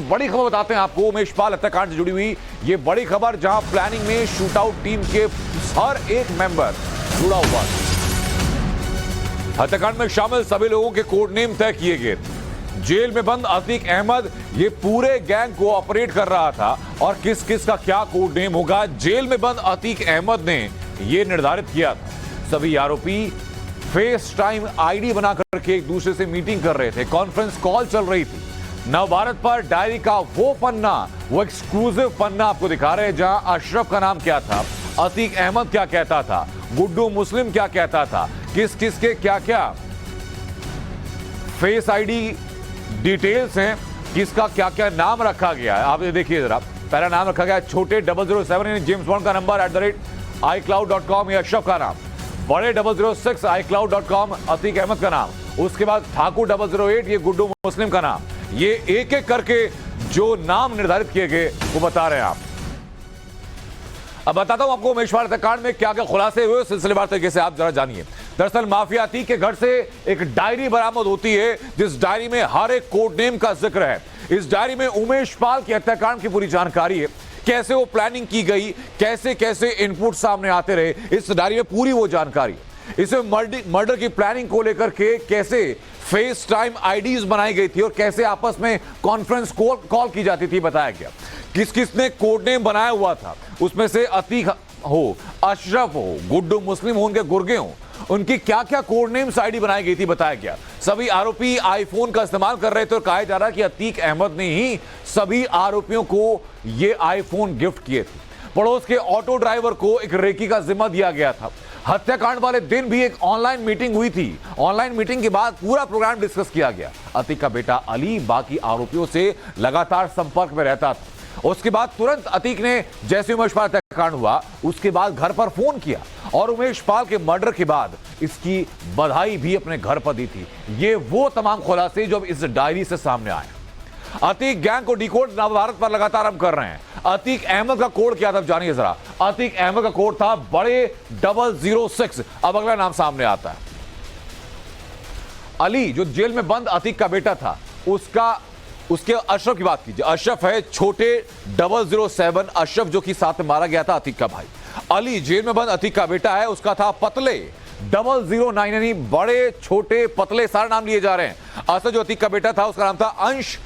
बड़ी खबर बताते हैं आपको उमेश पाल हत्याकांड से जुड़ी हुई ये बड़ी खबर, जहां प्लानिंग में शूटआउट टीम के हर एक मेंबर जुड़ा हुआ था। हत्याकांड में शामिल सभी लोगों के कोड नेम तय किए गए। जेल में बंद अतीक अहमद ये पूरे गैंग को ऑपरेट कर रहा था और किस किस का क्या कोड नेम होगा, जेल में बंद अतीक अहमद ने यह निर्धारित किया था। सभी आरोपी फेस टाइम आईडी बना करके एक दूसरे से मीटिंग कर रहे थे, कॉन्फ्रेंस कॉल चल रही थी। नवभारत पर डायरी का वो पन्ना, वो एक्सक्लूसिव पन्ना आपको दिखा रहे हैं, जहां अशरफ का नाम क्या था, अतीक अहमद क्या कहता था, गुड्डू मुस्लिम क्या कहता था, किस किस के क्या क्या फेस आईडी डिटेल्स हैं, किसका क्या क्या नाम रखा गया है। आप ये देखिए जरा, पहला नाम रखा गया छोटे 007 जेम्स बॉन्ड का नंबर @iCloud.com, ये अशरफ का नाम। बड़े 006 iCloud.com अतीक अहमद का नाम। उसके बाद ठाकुर 008 ये गुड्डू मुस्लिम का नाम। ये एक एक करके जो नाम निर्धारित किए गए वो बता रहे हैं आप। अब बताता हूं आपको उमेश पाल हत्याकांड में क्या क्या खुलासे हुए, सिलसिलेवार तरीके से आप जरा जानिए। दरअसल माफिया अतीक के घर से एक डायरी बरामद होती है, जिस डायरी में हर एक कोड नेम का जिक्र है। इस डायरी में उमेश पाल के हत्याकांड की पूरी जानकारी है, कैसे वो प्लानिंग की गई, कैसे कैसे इनपुट सामने आते रहे, इस डायरी में पूरी वो जानकारी। इसमें मर्डर की प्लानिंग को लेकर के कैसे फेस टाइम आईडीज बनाई गई थी और कैसे आपस में कॉन्फ्रेंस कॉल की जाती थी बताया गया। किस किस ने कोड नेम बनाया हुआ था, उसमें से अतीक हो, अशरफ हो, गुड्डू मुस्लिम हो, उनके गुर्गे हो, उनकी क्या क्या कोड नेम्स आईडी बनाई गई थी बताया गया। सभी आरोपी आईफोन का इस्तेमाल कर रहे थे और कहा जा रहा है कि अतीक अहमद ने ही सभी आरोपियों को ये आईफोन गिफ्ट किए थे। पड़ोस के ऑटो ड्राइवर को एक रेकी का जिम्मा दिया गया था। हत्याकांड वाले दिन भी एक ऑनलाइन मीटिंग हुई थी। ऑनलाइन मीटिंग के बाद पूरा प्रोग्राम डिस्कस किया गया। अतीक का बेटा अली बाकी आरोपियों से लगातार संपर्क में रहता था। उसके बाद तुरंत अतीक ने जैसे उमेश पाल हत्याकांड हुआ उसके बाद घर पर फोन किया और उमेश पाल के मर्डर के बाद इसकी बधाई भी अपने घर पर दी थी। ये वो तमाम खुलासे जो अब इस डायरी से सामने आए। अतीक गैंग को डिकोड नवभारत पर लगातार हम कर रहे हैं। अतीक अहमद का कोड क्या था जानिए जरा। अतीक अहमद का कोड था बड़े 006। अब अगला नाम सामने आता है अली, जो जेल में बंद अतीक का बेटा था, उसके अशरफ की बात कीजिए। अशरफ है छोटे 007, अशरफ जो कि साथ में मारा गया था अतीक का भाई। अली जेल में बंद अतीक का बेटा है, उसका था पतले 009, यानी बड़े छोटे पतले सारे नाम लिए जा रहे हैं। असल जो अतीक का बेटा था उसका नाम था अंश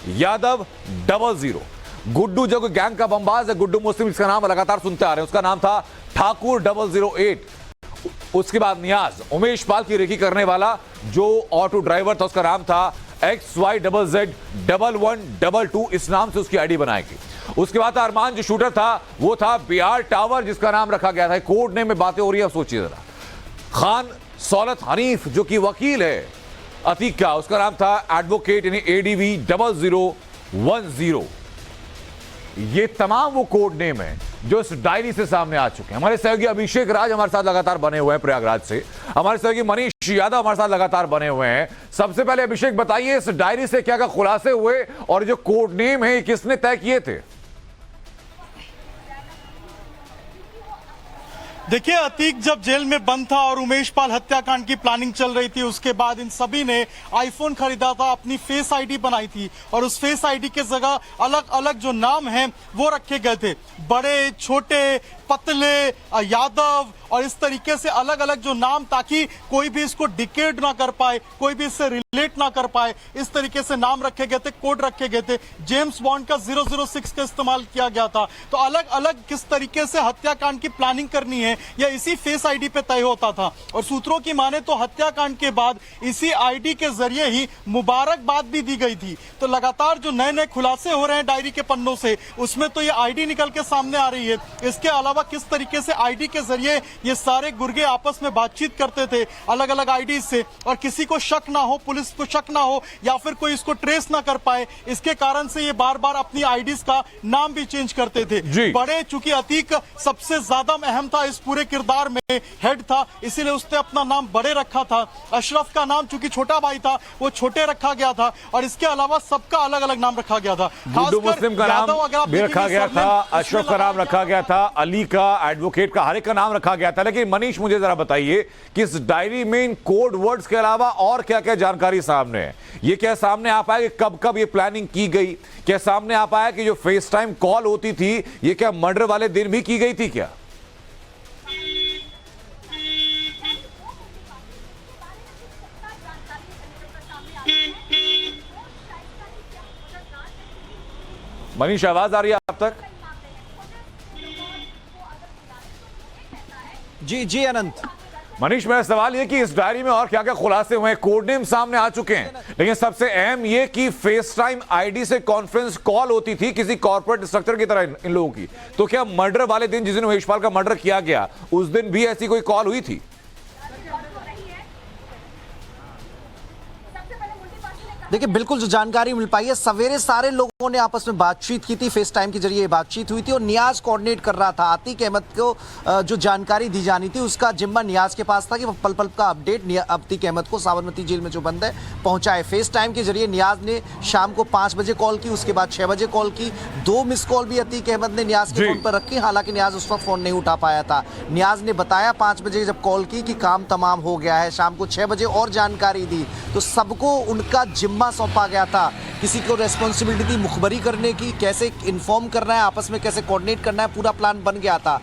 यादव 00। गुड्डू जो गैंग का बमबाज है, गुड्डू मुस्लिम, इसका नाम लगातार सुनते आ रहे हैं, उसका नाम था ठाकुर 008। उसके बाद नियाज, उमेश पाल की रेकी करने वाला जो ऑटो ड्राइवर था, उसका नाम था XYZZ 1122, इस नाम से उसकी आईडी बनाएगी। उसके बाद अरमान जो शूटर था वो था बिहार टावर, जिसका नाम रखा गया था। कोड नेम में बातें हो रही है, अब सोचिए जरा। खान सौलत हनीफ जो कि वकील है अतीक का, उसका नाम था एडवोकेट यानी ADV 0010। ये तमाम वो कोड नेम है जो इस डायरी से सामने आ चुके हैं। हमारे सहयोगी अभिषेक राज हमारे साथ लगातार बने हुए हैं प्रयागराज से, हमारे सहयोगी मनीष यादव हमारे साथ लगातार बने हुए हैं। सबसे पहले अभिषेक बताइए, इस डायरी से क्या क्या खुलासे हुए और जो कोड नेम है किसने तय किए थे? देखिए, अतीक जब जेल में बंद था और उमेश पाल हत्याकांड की प्लानिंग चल रही थी, उसके बाद इन सभी ने आईफोन खरीदा था, अपनी फेस आईडी बनाई थी और उस फेस आईडी के जगह अलग अलग जो नाम हैं वो रखे गए थे। बड़े, छोटे, पतले, यादव और इस तरीके से अलग अलग जो नाम, ताकि कोई भी इसको डिकेड ना कर पाए, कोई भी इससे रिलेट ना कर पाए, इस तरीके से नाम रखे गए थे, कोड रखे गए थे। जेम्स बॉन्ड का 006 का इस्तेमाल किया गया था। तो अलग अलग किस तरीके से हत्याकांड की प्लानिंग करनी है या इसी फेस आईडी पे तय होता था। और सूत्रों की माने तो हत्याकांड के बाद इसी आईडी के जरिए ही मुबारकबाद भी दी गई थी। तो लगातार जो नए नए खुलासे हो रहे हैं डायरी के पन्नों से, उसमें तो ये आईडी निकल के सामने आ रही है। इसके अलावा किस तरीके से आईडी के जरिए ये सारे गुर्गे आपस में बातचीत करते थे अलग अलग आईडी से, और किसी को शक ना हो, पुलिस को शक ना हो या फिर कोई इसको ट्रेस ना कर पाए, इसके कारण से ये बार बार अपनी आईडीज का नाम भी चेंज करते थे। बड़े, चूंकि अतीक सबसे ज्यादा अहम था इस पूरे किरदार में हेड था, इसीलिए उसने अपना नाम बड़े रखा था। अशरफ का नाम चूंकि छोटा भाई था वो छोटे रखा गया था, और इसके अलावा सबका अलग अलग नाम रखा गया था। गुड्डू मुस्लिम का नाम भी रखा गया था, अशरफ का नाम रखा गया था, अली का, एडवोकेट का, हर एक का नाम रखा गया था। लेकिन मनीष मुझे जरा बताइए कि इस डायरी में इन कोड वर्ड्स के अलावा और क्या क्या जानकारी सामने है? ये क्या सामने आ पाया कि कब कब ये प्लानिंग की गई? क्या सामने आ पाया कि जो फेस टाइम कॉल होती थी ये क्या मर्डर वाले दिन भी की गई थी क्या? मनीष, आवाज आ रही है आप तक? जी जी अनंत। मनीष, मेरा सवाल ये कि इस डायरी में और क्या क्या खुलासे हुए हैं? कोड नेम सामने आ चुके हैं, लेकिन सबसे अहम ये कि फेस टाइम आईडी से कॉन्फ्रेंस कॉल होती थी किसी कॉर्पोरेट स्ट्रक्चर की तरह इन लोगों की। तो क्या मर्डर वाले दिन, जिस दिन महेशपाल का मर्डर किया गया, उस दिन भी ऐसी कोई कॉल हुई थी? देखिए, बिल्कुल जो जानकारी मिल पाई है, सवेरे सारे लोगों ने आपस में बातचीत की थी, फेस टाइम के जरिए बातचीत हुई थी, और नियाज कोऑर्डिनेट कर रहा था। आतिक अहमद को जो जानकारी दी जानी थी उसका जिम्मा नियाज के पास था कि वो पल पल का अपडेट आतिक अहमद को साबरमती जेल में जो बंद है पहुंचाए। फेस टाइम के जरिए नियाज ने शाम को 5 बजे कॉल की, उसके बाद 6 बजे कॉल की। 2 मिस कॉल भी आतिक अहमद ने नियाज के फोन पर रखी, हालांकि नियाज उस वक्त फोन नहीं उठा पाया था। नियाज ने बताया 5 बजे जब कॉल की कि काम तमाम हो गया है। शाम को 6 बजे और जानकारी दी, तो सबको उनका जिम्मा सौंपा गया था। किसी को रेस्पॉन्सिबिलिटी थी मुखबरी करने की, कैसे इन्फॉर्म करना है, आपस में कैसे कोऑर्डिनेट करना है, पूरा प्लान बन गया था।